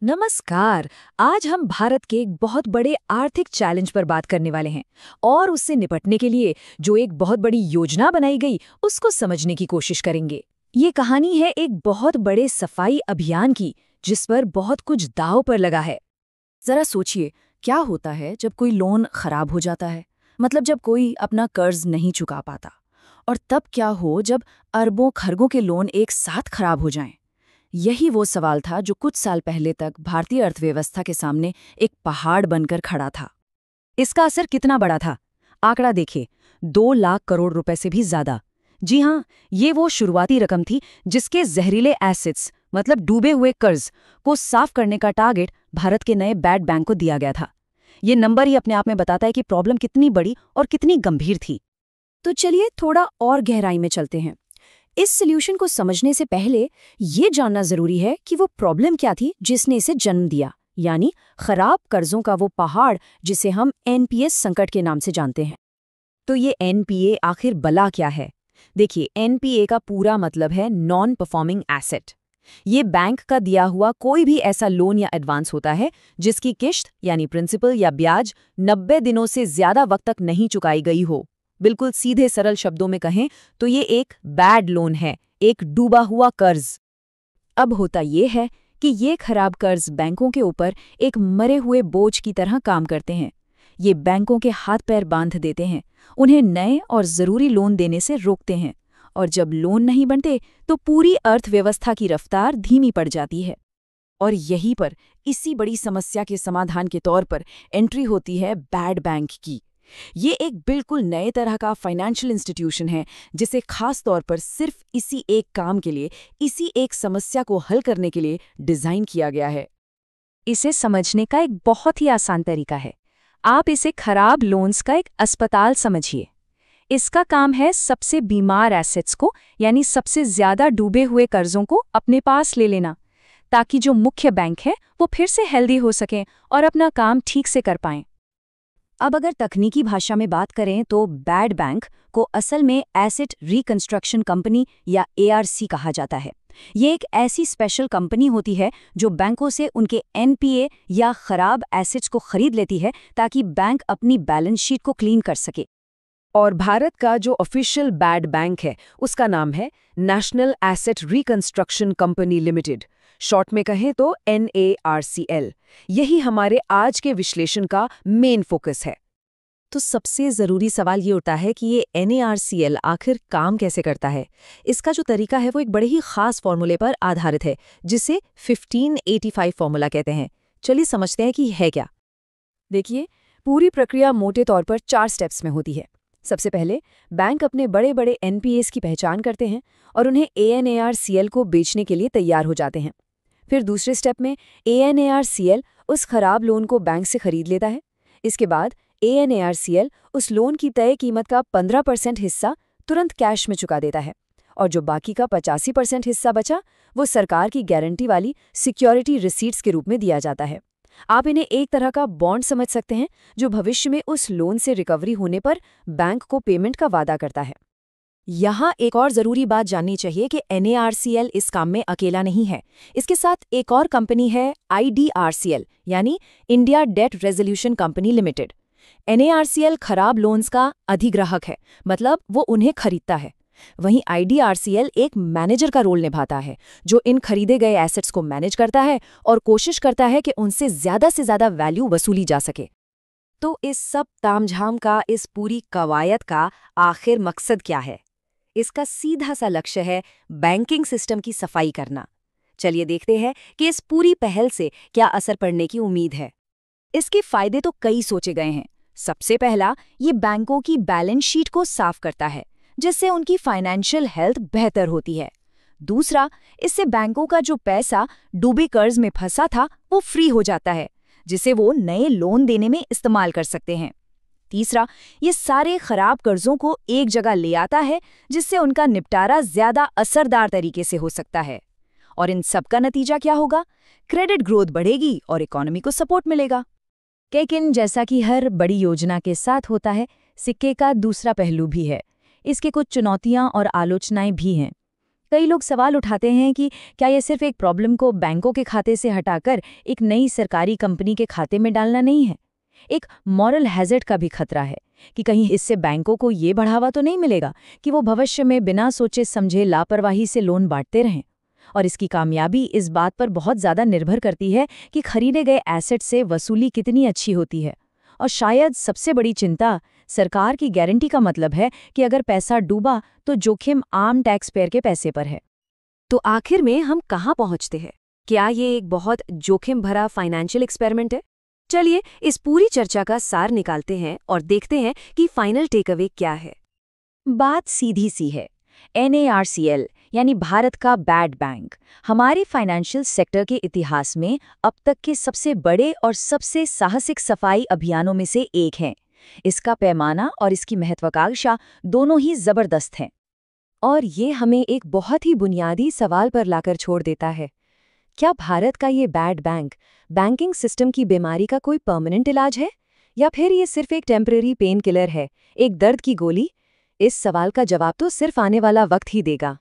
नमस्कार। आज हम भारत के एक बहुत बड़े आर्थिक चैलेंज पर बात करने वाले हैं और उससे निपटने के लिए जो एक बहुत बड़ी योजना बनाई गई उसको समझने की कोशिश करेंगे। ये कहानी है एक बहुत बड़े सफाई अभियान की जिस पर बहुत कुछ दांव पर लगा है। जरा सोचिए, क्या होता है जब कोई लोन खराब हो जाता है, मतलब जब कोई अपना कर्ज नहीं चुका पाता। और तब क्या हो जब अरबों खरगों के लोन एक साथ खराब हो जाएं। यही वो सवाल था जो कुछ साल पहले तक भारतीय अर्थव्यवस्था के सामने एक पहाड़ बनकर खड़ा था। इसका असर कितना बड़ा था? आंकड़ा देखिए, 2 लाख करोड़ रुपए से भी ज्यादा। जी हाँ, ये वो शुरुआती रकम थी जिसके जहरीले एसेट्स मतलब डूबे हुए कर्ज को साफ करने का टारगेट भारत के नए बैड बैंक को दिया गया था। ये नंबर ही अपने आप में बताता है कि प्रॉब्लम कितनी बड़ी और कितनी गंभीर थी। तो चलिए थोड़ा और गहराई में चलते हैं। इस सॉल्यूशन को समझने से पहले ये जानना जरूरी है कि वो प्रॉब्लम क्या थी जिसने इसे जन्म दिया, यानी खराब कर्जों का वो पहाड़ जिसे हम एनपीए संकट के नाम से जानते हैं। तो ये एनपीए आखिर बला क्या है? देखिए, एनपीए का पूरा मतलब है नॉन परफॉर्मिंग एसेट। ये बैंक का दिया हुआ कोई भी ऐसा लोन या एडवांस होता है जिसकी किश्त यानी प्रिंसिपल या ब्याज 90 दिनों से ज्यादा वक्त तक नहीं चुकाई गई हो। बिल्कुल सीधे सरल शब्दों में कहें तो ये एक बैड लोन है, एक डूबा हुआ कर्ज। अब होता ये है कि ये खराब कर्ज बैंकों के ऊपर एक मरे हुए बोझ की तरह काम करते हैं। ये बैंकों के हाथ पैर बांध देते हैं, उन्हें नए और जरूरी लोन देने से रोकते हैं। और जब लोन नहीं बनते तो पूरी अर्थव्यवस्था की रफ्तार धीमी पड़ जाती है। और यहीं पर इसी बड़ी समस्या के समाधान के तौर पर एंट्री होती है बैड बैंक की। ये एक बिल्कुल नए तरह का फाइनेंशियल इंस्टीट्यूशन है जिसे खास तौर पर सिर्फ इसी एक काम के लिए, इसी एक समस्या को हल करने के लिए डिजाइन किया गया है। इसे समझने का एक बहुत ही आसान तरीका है। आप इसे खराब लोन्स का एक अस्पताल समझिए। इसका काम है सबसे बीमार एसेट्स को, यानी सबसे ज्यादा डूबे हुए कर्जों को अपने पास ले लेना, ताकि जो मुख्य बैंक है वो फिर से हेल्दी हो सकें और अपना काम ठीक से कर पाएं। अब अगर तकनीकी भाषा में बात करें तो बैड बैंक को असल में एसेट रिकंस्ट्रक्शन कंपनी या एआरसी कहा जाता है। ये एक ऐसी स्पेशल कंपनी होती है जो बैंकों से उनके एनपीए या खराब एसेट्स को खरीद लेती है ताकि बैंक अपनी बैलेंस शीट को क्लीन कर सके। और भारत का जो ऑफिशियल बैड बैंक है उसका नाम है national asset reconstruction company limited, short में कहें तो NARCL। यही हमारे आज के विश्लेषण का मेन फोकस है। तो सबसे जरूरी सवाल ये उठता है कि ये NARCL आखिर काम कैसे करता है। इसका जो तरीका है वो एक बड़े ही खास फॉर्मूले पर आधारित है जिसे 1585 फॉर्मूला कहते हैं। चलिए समझते हैं कि है क्या। देखिए, पूरी प्रक्रिया मोटे तौर पर 4 स्टेप्स में होती है। सबसे पहले बैंक अपने बड़े बड़े एनपीएस की पहचान करते हैं और उन्हें ANARCL को बेचने के लिए तैयार हो जाते हैं। फिर दूसरे स्टेप में ANARCL उस खराब लोन को बैंक से खरीद लेता है। इसके बाद ANARCL उस लोन की तय कीमत का 15% हिस्सा तुरंत कैश में चुका देता है और जो बाकी का 85% हिस्सा बचा वो सरकार की गारंटी वाली सिक्योरिटी रिसीट्स के रूप में दिया जाता है। आप इन्हें एक तरह का बॉन्ड समझ सकते हैं जो भविष्य में उस लोन से रिकवरी होने पर बैंक को पेमेंट का वादा करता है। यहाँ एक और जरूरी बात जाननी चाहिए कि NARCL इस काम में अकेला नहीं है। इसके साथ एक और कंपनी है IDRCL, यानी India debt resolution company limited. NARCL खराब लोन्स का अधिग्राहक है, मतलब वो उन्हें खरीदता है। वहीं IDRCL एक मैनेजर का रोल निभाता है जो इन खरीदे गए एसेट्स को मैनेज करता है और कोशिश करता है कि उनसे से ज्यादा वैल्यू वसूली जा सके। तो इस सब तामझाम का, इस पूरी कवायद का आखिर मकसद क्या है? इसका सीधा सा लक्ष्य है बैंकिंग सिस्टम की सफाई करना। चलिए देखते हैं कि इस पूरी पहल से क्या असर पड़ने की उम्मीद है। इसके फायदे तो कई सोचे गए हैं। सबसे पहला, ये बैंकों की बैलेंस शीट को साफ करता है जिससे उनकी फाइनेंशियल हेल्थ बेहतर होती है। दूसरा, इससे बैंकों का जो पैसा डूबे कर्ज में फंसा था वो फ्री हो जाता है जिसे वो नए लोन देने में इस्तेमाल कर सकते हैं। तीसरा, ये सारे खराब कर्जों को एक जगह ले आता है जिससे उनका निपटारा ज्यादा असरदार तरीके से हो सकता है। और इन सब का नतीजा क्या होगा? क्रेडिट ग्रोथ बढ़ेगी और इकोनॉमी को सपोर्ट मिलेगा। लेकिन जैसा कि हर बड़ी योजना के साथ होता है, सिक्के का दूसरा पहलू भी है। इसके कुछ चुनौतियां और आलोचनाएं भी हैं। कई लोग सवाल उठाते हैं कि क्या ये सिर्फ एक प्रॉब्लम को बैंकों के खाते से हटाकर एक नई सरकारी कंपनी के खाते में डालना नहीं है। एक मॉरल हैजर्ड का भी खतरा है कि कहीं इससे बैंकों को ये बढ़ावा तो नहीं मिलेगा कि वो भविष्य में बिना सोचे समझे लापरवाही से लोन बांटते रहें। और इसकी कामयाबी इस बात पर बहुत ज़्यादा निर्भर करती है कि खरीदे गए एसेट से वसूली कितनी अच्छी होती है। और शायद सबसे बड़ी चिंता सरकार की गारंटी का मतलब है कि अगर पैसा डूबा तो जोखिम आम टैक्स पेयर के पैसे पर है। तो आखिर में हम कहाँ पहुँचते हैं? क्या ये एक बहुत जोखिम भरा फाइनेंशियल एक्सपेरिमेंट है? चलिए इस पूरी चर्चा का सार निकालते हैं और देखते हैं कि फाइनल टेकअवे क्या है। बात सीधी सी है। NARCL यानी भारत का बैड बैंक हमारे फाइनेंशियल सेक्टर के इतिहास में अब तक के सबसे बड़े और सबसे साहसिक सफाई अभियानों में से एक है। इसका पैमाना और इसकी महत्वाकांक्षा दोनों ही जबरदस्त हैं। और ये हमें एक बहुत ही बुनियादी सवाल पर लाकर छोड़ देता है। क्या भारत का ये बैड बैंक बैंकिंग सिस्टम की बीमारी का कोई परमानेंट इलाज है, या फिर ये सिर्फ एक टेम्परेरी पेन किलर है, एक दर्द की गोली? इस सवाल का जवाब तो सिर्फ आने वाला वक्त ही देगा।